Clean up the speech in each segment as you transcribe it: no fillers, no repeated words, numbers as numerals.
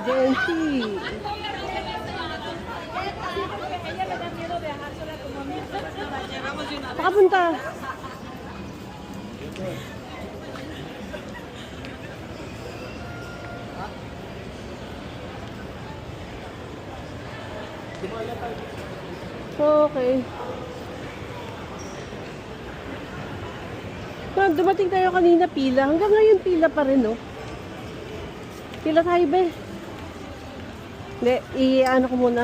Jency. Pakapunta. Okay. Dumating tayo kanina pila. Hanggang ngayon pila pa rin, no? Pila tayo, be. Hindi, i-ano ko muna.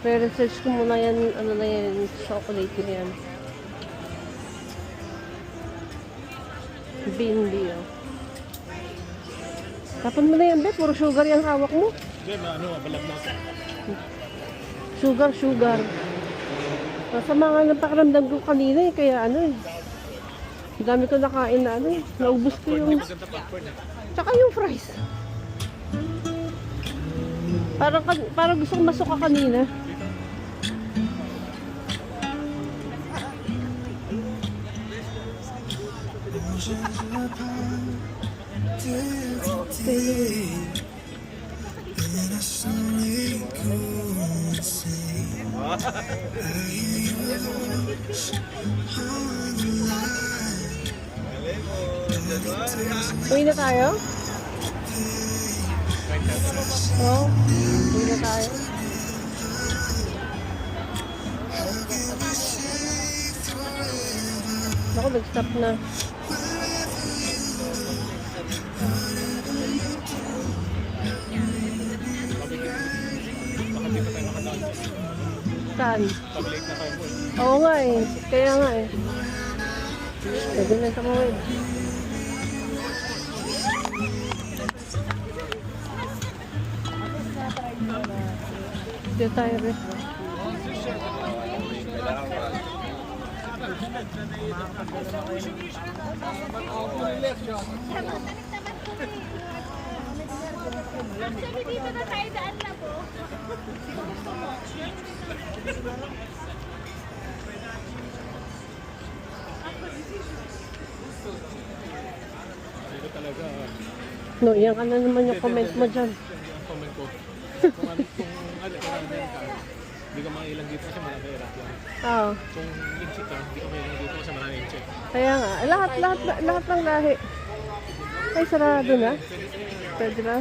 Re-research ko muna yan, ano na yan, chocolate na yan. Bindi, oh. Tapan mo na yan, be. Puro sugar yung hawak mo. Hindi, ano, balag na. Sugar. Masama nga ng pakiramdam ko kanina eh, kaya ano eh. Ang dami ko nakain na ano eh. Naubos ko yung... Tsaka yung fries. Parang gusto kong masuka kanina. Uwi na tayo? Oo, uwi na tayo. Ako, nag-stop na. Saan? Pag-late na kayo mo eh. Oo nga eh. Kaya nga eh. Pwede na sa mga dito tayo rin. Actually, dito na tayo daan na po. Dito talaga. No, yan ka na naman yung comment mo dyan. Ang comment ko. Kung hindi ka mailang dito kasi malaki hirap yan. Oo. Kung inchik ka, hindi ka mailang dito kasi marami inchik. Kaya nga, lahat ng lahi. Ay, sarado na. Pwede na.